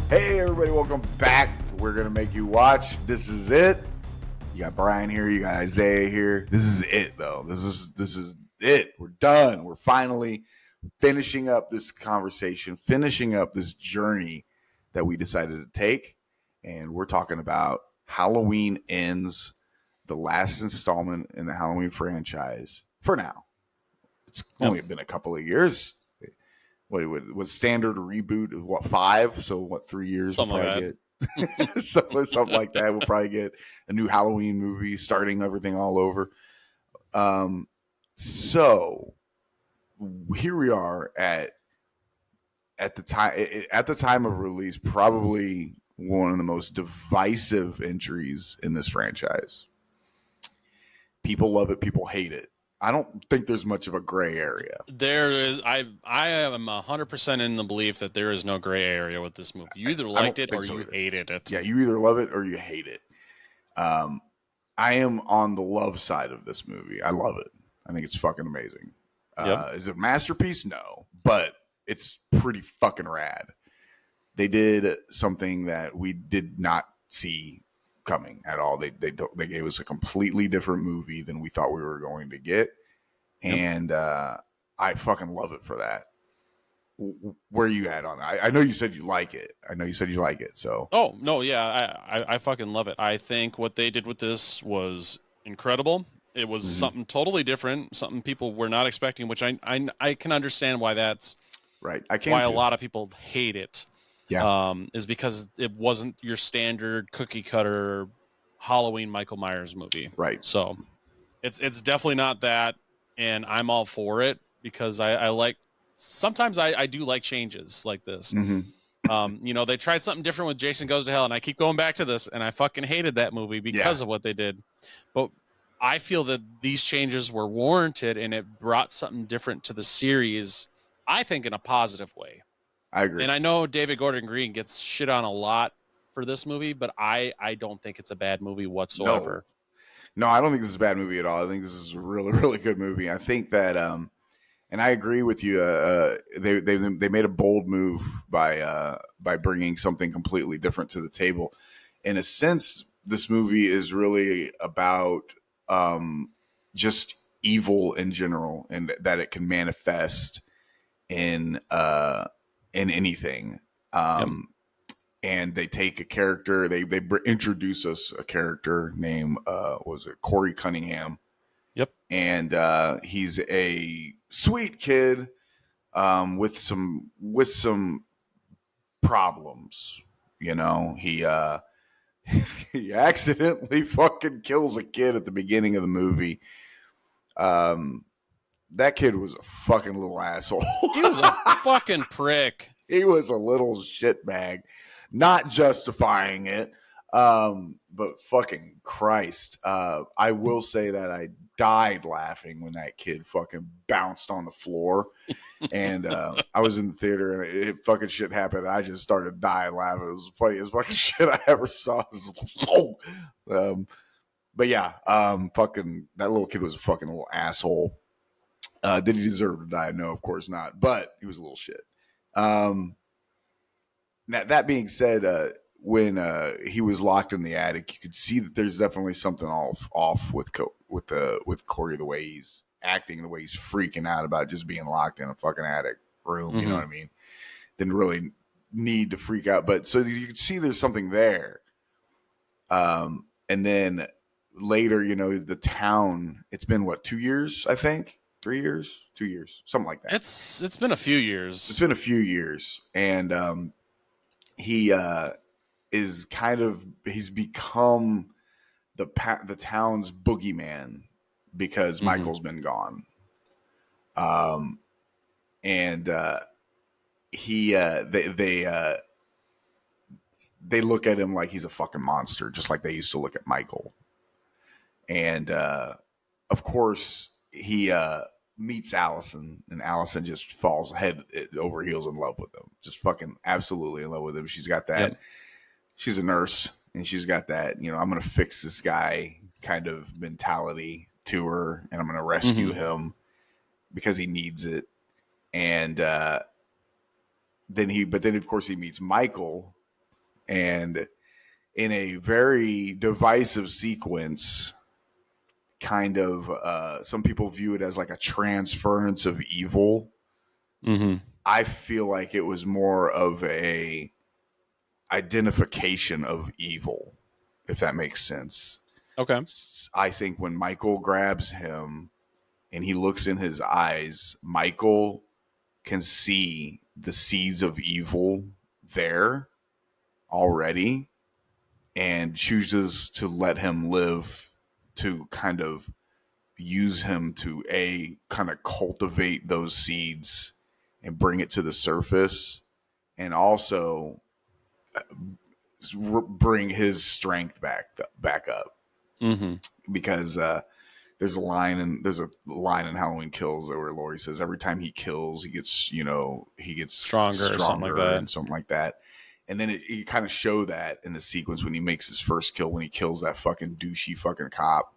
Hey everybody, welcome back. We're gonna make you watch. This is it. You got Bryan here, you got Isaiah here. This is it though. This is it. We're done. We're finally finishing up this conversation, finishing up this journey that we decided to take. And we're talking about Halloween Ends, the last installment in the Halloween franchise for now. It's only been a couple of years. What was standard reboot? What, 5? So what, 3 years? Something we'll like get something like that. We'll probably get a new Halloween movie, starting everything all over. So here we are at the time of release, probably one of the most divisive entries in this franchise. People love it, people hate it. I don't think there's much of a gray area. There is. I am 100% in the belief that there is no gray area with this movie. You either liked it or you hated it. Yeah, you either love it or you hate it. I am on the love side of this movie. I love it. I think it's fucking amazing. Is it a masterpiece? No, but it's pretty fucking rad. They did something that we did not see coming at all. They gave us a completely different movie than we thought we were going to get, and I fucking love it for that. Where are you at on it? I know you said you like it. So No, yeah, I fucking love it. I think what they did with this was incredible. It was something totally different, something people were not expecting, which I can understand why that's right. A lot of people hate it. Yeah. Is because it wasn't your standard cookie cutter Halloween Michael Myers movie. Right. So it's definitely not that, and I'm all for it because I like, sometimes I do like changes like this. They tried something different with Jason Goes to Hell, and I keep going back to this, and I fucking hated that movie because of what they did. But I feel that these changes were warranted, and it brought something different to the series, I think, in a positive way. I agree. And I know David Gordon Green gets shit on a lot for this movie, but I don't think it's a bad movie whatsoever. No, I don't think this is a bad movie at all. I think this is a really, really good movie. I think that, and I agree with you. They made a bold move by bringing something completely different to the table. In a sense, this movie is really about just evil in general, and that it can manifest in anything. And they take a character, they introduce us a character named was it Corey Cunningham. Yep. And he's a sweet kid with some problems. You know, he he accidentally fucking kills a kid at the beginning of the movie. That kid was a fucking little asshole. He was a fucking prick. He was a little shitbag. Not justifying it, but fucking Christ. I will say that I died laughing when that kid fucking bounced on the floor. And I was in the theater, and it fucking shit happened. And I just started dying laughing. It was the funniest fucking shit I ever saw. But yeah, fucking that little kid was a fucking little asshole. Did he deserve to die? No, of course not. But he was a little shit. Now, that being said, when he was locked in the attic, you could see that there's definitely something off with Corey, the way he's acting, the way he's freaking out about just being locked in a fucking attic room. You know what I mean? Didn't really need to freak out, but so you could see there's something there. And then later, the town. It's been what, 2 years? I think 3 years, 2 years, something like that. It's been a few years. It's been a few years, and he is he's become the town's boogeyman because Michael's been gone. And they look at him like he's a fucking monster, just like they used to look at Michael. And of course he meets Allison, and Allison just falls head over heels in love with him. Just fucking absolutely in love with him. She's got that. Yep. She's a nurse, and she's got that, I'm going to fix this guy kind of mentality to her, and I'm going to rescue him because he needs it. And then of course he meets Michael, and in a very divisive sequence, kind of some people view it as like a transference of evil. Mm-hmm. I feel like it was more of a identification of evil, if that makes sense. Okay. I think when Michael grabs him and he looks in his eyes, Michael can see the seeds of evil there already and chooses to let him live, to kind of use him to kind of cultivate those seeds and bring it to the surface, and also bring his strength back up. Mm-hmm. Because there's a line in Halloween Kills where Laurie says every time he kills, he gets Stronger or something like that. and something like that. And then it kind of show that in the sequence when he makes his first kill, when he kills that fucking douchey fucking cop.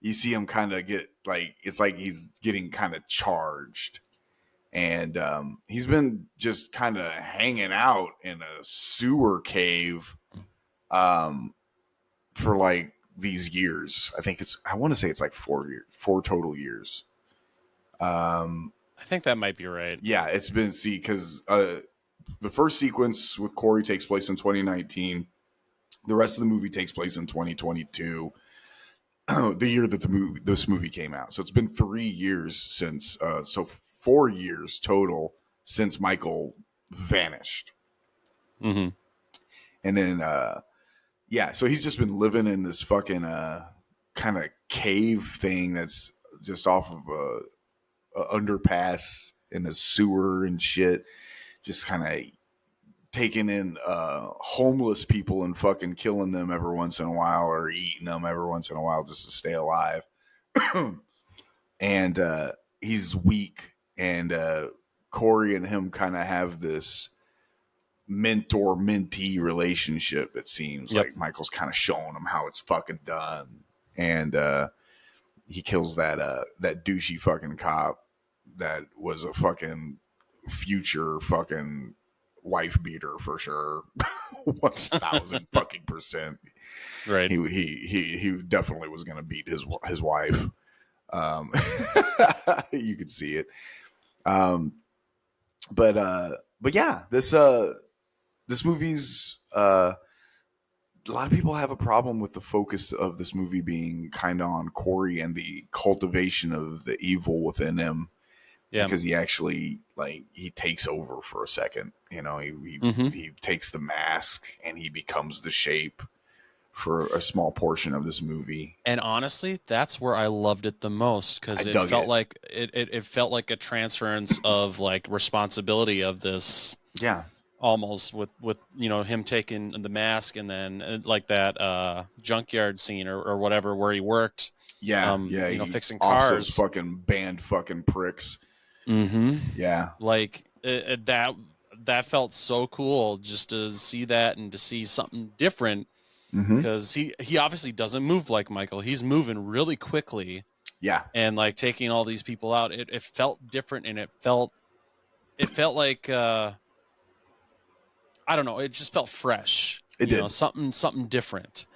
You see him kind of get like, it's like he's getting kind of charged. And he's been just kind of hanging out in a sewer cave for like these years. I want to say it's like 4 total years. I think that might be right. Yeah, it's been, because the first sequence with Corey takes place in 2019. The rest of the movie takes place in 2022, the year that this movie came out. So it's been 3 years since, so 4 years total since Michael vanished. Mm-hmm. And then, yeah, so he's just been living in this fucking kind of cave thing that's just off of a underpass in a sewer and shit. Just kind of taking in homeless people and fucking killing them every once in a while, or eating them every once in a while just to stay alive. And he's weak, and Corey and him kind of have this mentor-mentee relationship. It seems like Michael's kind of showing him how it's fucking done, and he kills that douchey fucking cop that was a fucking future fucking wife beater for sure. 1,000 fucking percent. Right. He definitely was gonna beat his wife. You could see it. But yeah, this movie's a lot of people have a problem with the focus of this movie being kind of on Corey and the cultivation of the evil within him. Yeah. Because he actually, like, he takes over for a second. He he takes the mask and he becomes the shape for a small portion of this movie. And honestly, that's where I loved it the most, because it felt like it felt like a transference of like responsibility of this. Yeah. Almost with him taking the mask, and then like that junkyard scene or whatever where he worked. Yeah. Fixing cars. Those fucking band fucking pricks. Mm-hmm. Yeah. Like that felt so cool just to see that and to see something different, because he obviously doesn't move like Michael. He's moving really quickly. Yeah. And like taking all these people out, it felt different, and it felt like I don't know, it just felt fresh. It did. Something different.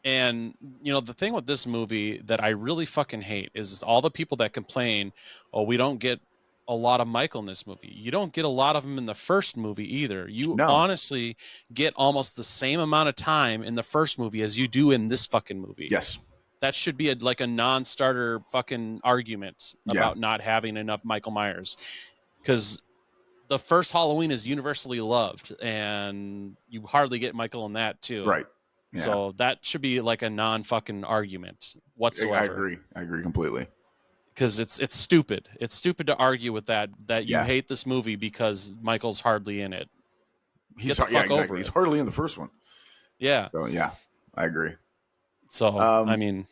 And the thing with this movie that I really fucking hate is all the people that complain, oh, we don't get a lot of Michael in this movie. You don't get a lot of him in the first movie either. You honestly get almost the same amount of time in the first movie as you do in this fucking movie. Yes. That should be like a non-starter fucking argument about not having enough Michael Myers. Because the first Halloween is universally loved, and you hardly get Michael in that too. Right. Yeah. So that should be like a non-fucking argument whatsoever. I agree completely. Because it's stupid. It's stupid to argue with that you hate this movie because Michael's hardly in it. He's hardly in the first one. Yeah. So yeah, I agree. So I mean,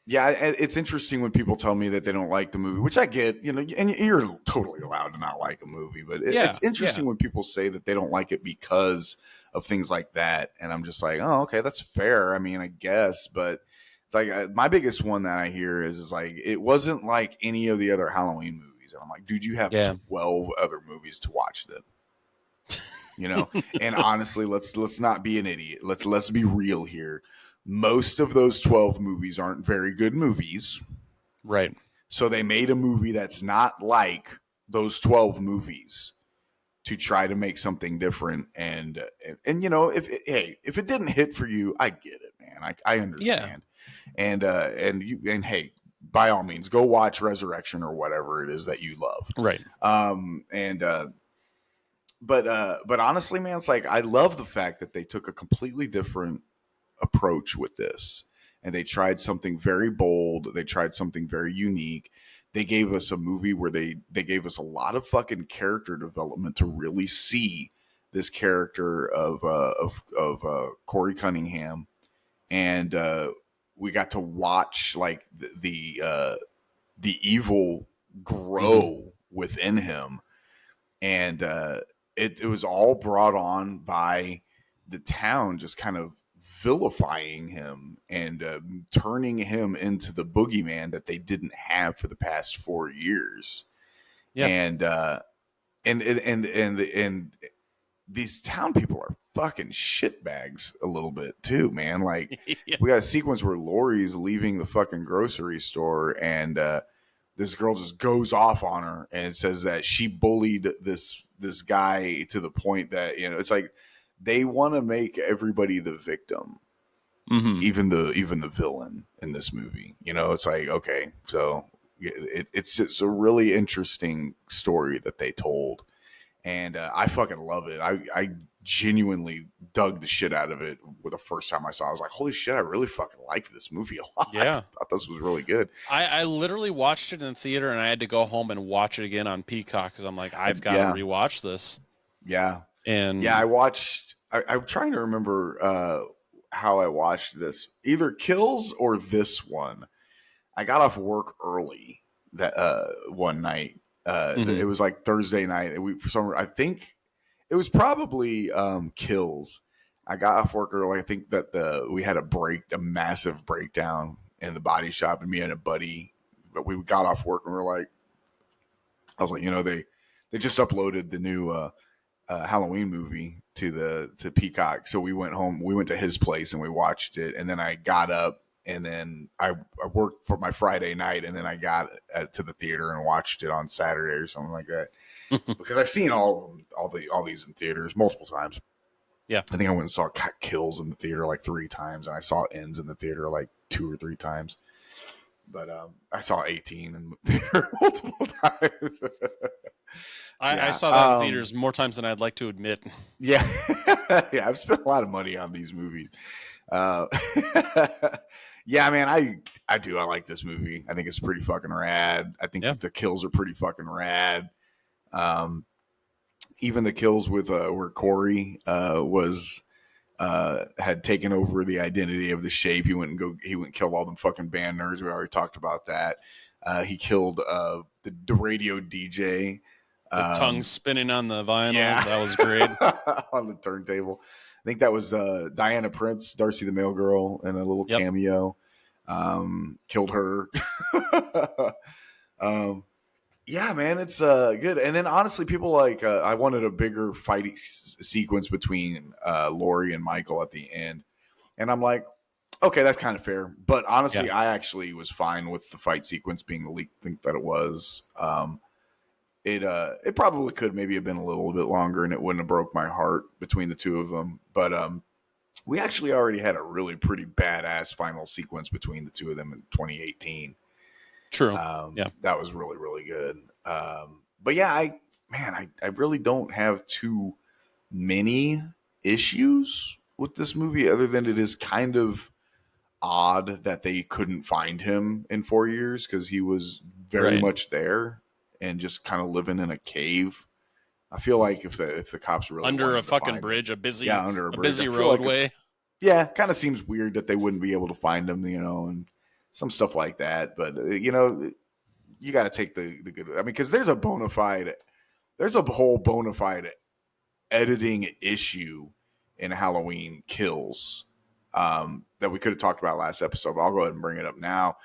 yeah, it's interesting when people tell me that they don't like the movie, which I get, and you're totally allowed to not like a movie, but it's interesting when people say that they don't like it because of things like that. And I'm just like, oh, okay, that's fair. I mean, I guess, but like my biggest one that I hear is like, it wasn't like any of the other Halloween movies. And I'm like, dude, you have 12 other movies to watch then. You know, and honestly, let's not be an idiot. Let's be real here. Most of those 12 movies aren't very good movies. Right. So they made a movie that's not like those 12 movies to try to make something different. And you know, if it didn't hit for you, I get it, man. I Yeah. understand. And hey, by all means, go watch Resurrection or whatever it is that you love. Right. But honestly, man, it's like I love the fact that they took a completely different approach with this, and they tried something very bold. They tried something very unique. They gave us a movie where they gave us a lot of fucking character development to really see this character of Corey Cunningham, and we got to watch like the evil grow within him, and it was all brought on by the town just kind of vilifying him and turning him into the boogeyman that they didn't have for the past 4 years. Yeah. And these town people are fucking shitbags a little bit too, man. Like Yeah. we got a sequence where Lori's leaving the fucking grocery store, and this girl just goes off on her and says that she bullied this guy to the point that, you know, it's like they want to make everybody the victim, even the villain in this movie. You know, it's like, okay, so it's just a really interesting story that they told, and I fucking love it. I genuinely dug the shit out of it. With the first time I saw it, I was like, holy shit, I really fucking liked this movie a lot. Yeah. I thought this was really good. I literally watched it in the theater, and I had to go home and watch it again on Peacock because I'm like, I've got to rewatch this. Yeah. And Yeah, I watched. I'm trying to remember how I watched this. Either Kills or this one. I got off work early that one night. It was like Thursday night. And we for some I think it was probably Kills. I got off work early. I think that we had a massive breakdown in the body shop, and me and a buddy. But we got off work and we were like, I was like, you know, they just uploaded the new Halloween movie to Peacock. So we went home. We went to his place and we watched it. And then I got up and then I worked for my Friday night, and then I got to the theater and watched it on Saturday or something like that. Because I've seen all these in theaters multiple times. Yeah, I think I went and saw Kills in the theater like 3 times, and I saw Ends in the theater like 2 or 3 times. But I saw 18 in the theater multiple times. I saw that in theaters more times than I'd like to admit. Yeah. Yeah, I've spent a lot of money on these movies. Yeah, man, I do. I like this movie. I think it's pretty fucking rad. I think the kills are pretty fucking rad. Even the kills with where Corey was had taken over the identity of the shape. He went and killed all them fucking band nerds. We already talked about that. He killed the radio DJ. The tongue spinning on the vinyl. Yeah. That was great. On the turntable. I think that was Diana Prince, Darcy the Mail Girl, in a little cameo. Killed her. Yeah, man, it's good. And then honestly, people like I wanted a bigger fight sequence between Lori and Michael at the end, and I'm like, okay, that's kind of fair. But honestly, I actually was fine with the fight sequence being the leaked thing that it was. It probably could maybe have been a little bit longer, and it wouldn't have broke my heart between the two of them. But we actually already had a really pretty badass final sequence between the two of them in 2018. True. That was really, really good. But yeah, I really don't have too many issues with this movie, other than it is kind of odd that they couldn't find him in 4 years, because he was very much there and just kind of living in a cave. I feel like if the cops really under a fucking bridge, a busy roadway. Kind of seems weird that they wouldn't be able to find him, you know, and some stuff like that. But you know, you got to take the good. I mean, because there's a whole bona fide editing issue in Halloween Kills that we could have talked about last episode. But I'll go ahead and bring it up now.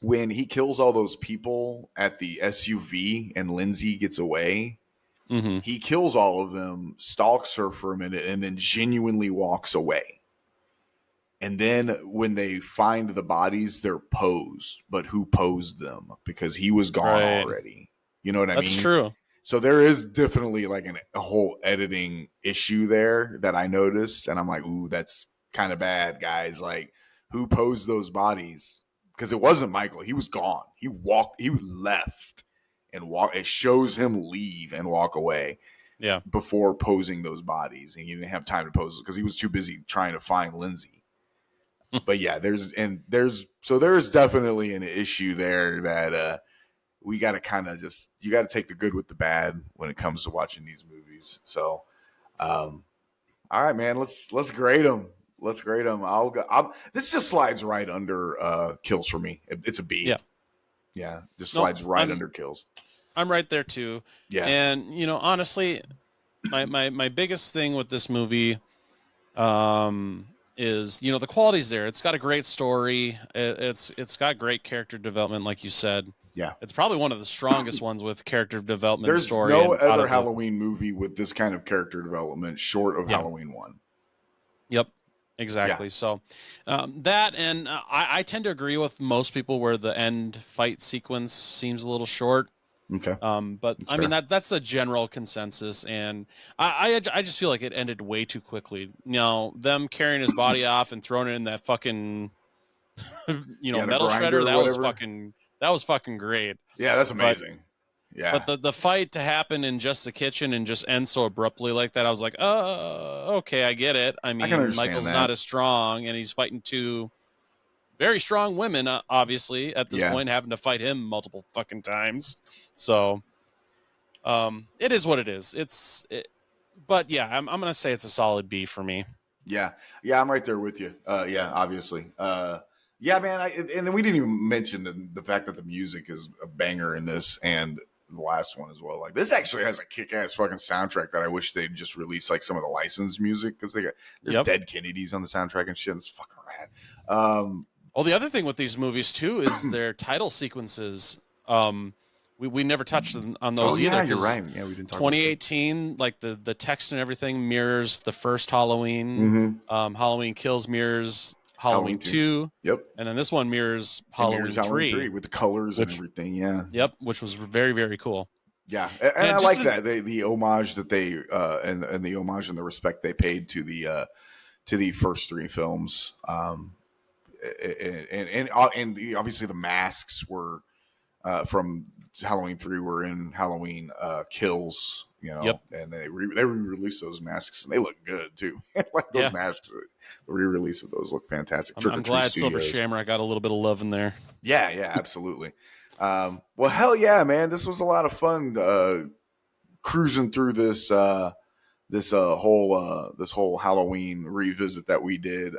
When he kills all those people at the SUV and Lindsay gets away, Mm-hmm. He kills all of them, stalks her for a minute, and then genuinely walks away. And then when they find the bodies, they're posed. But who posed them? Because he was gone Right. already. You know what I mean? That's true. So there is definitely like a whole editing issue there that I noticed. And I'm like, ooh, that's kind of bad, guys. Like, who posed those bodies? Because it wasn't Michael. He was gone. He left and walk. It shows him leave and walk away. Yeah. Before posing those bodies. And he didn't have time to pose because he was too busy trying to find Lindsay. But yeah, there is definitely an issue there that we got to kind of you got to take the good with the bad when it comes to watching these movies. So, all right, man, let's grade them. Let's grade them. This just slides right under kills for me. It's a B. Yeah, just slides under kills. I'm right there too. Yeah, and honestly, my biggest thing with this movie, is the quality's there. It's got a great story. It's got great character development, like you said. Yeah, it's probably one of the strongest ones with character development. There's story. no other Halloween movie with this kind of character development short of Halloween 1. Yep, exactly. Yeah. So that, and I tend to agree with most people where the end fight sequence seems a little short. Okay. But I mean that's a general consensus, and I just feel like it ended way too quickly. Them carrying his body off and throwing it in that fucking metal shredder, that was fucking great. Yeah, that's amazing. But the fight to happen in just the kitchen and just end so abruptly like that, I was like, okay, I get it. I mean, Michael's not as strong, and he's fighting two very strong women, obviously, at this point, having to fight him multiple fucking times. So, it is what it is. But yeah, I'm going to say it's a solid B for me. Yeah, I'm right there with you. Obviously. Yeah, man. And then we didn't even mention the fact that the music is a banger in this and the last one as well. Like, this actually has a kick-ass fucking soundtrack that I wish they'd just release like some of the licensed music because there's Dead Kennedys on the soundtrack and shit. It's fucking rad. Well, the other thing with these movies too is their title sequences. We never touched on those either. Yeah, you're right. Yeah, we didn't talk 2018, like the text and everything mirrors the first Halloween. Mm-hmm. Halloween Kills mirrors Halloween 2. Yep. And then this one mirrors Halloween 3 with the colors and everything. Yeah. Yep, which was very, very cool. Yeah, and I like that the homage that they and the homage and the respect they paid to the first 3 films. And obviously the masks were from Halloween 3 were in Halloween Kills, and they re-released those masks and they look good too. Like those masks, the re-release of those look fantastic. I'm glad Silver Shamrock got a little bit of love in there. Yeah, absolutely. Well, hell yeah, man! This was a lot of fun cruising through this whole Halloween revisit that we did.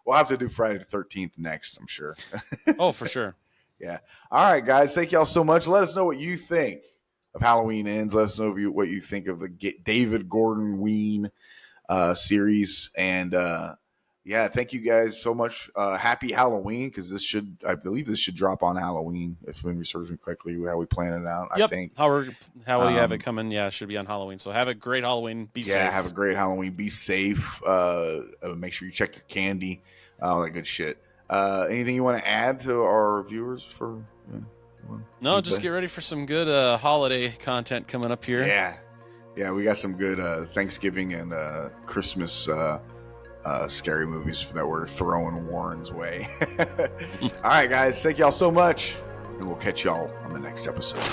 We'll have to do Friday the 13th next, I'm sure. Oh, for sure. Yeah. All right, guys. Thank y'all so much. Let us know what you think of Halloween Ends. Let us know what you think of the David Gordon Ween series. And thank you guys so much. Happy Halloween, because I believe this should drop on Halloween, if memory serves me correctly, how we plan it out. Yep. I think. How we have it coming, it should be on Halloween. So have a great Halloween. Be safe. Yeah, have a great Halloween. Be safe. Make sure you check your candy, all that good shit. Anything you want to add to our viewers for? No, just get ready for some good holiday content coming up here. Yeah, we got some good Thanksgiving and Christmas scary movies that we're throwing Warren's way. All right, guys, thank y'all so much, and we'll catch y'all on the next episode.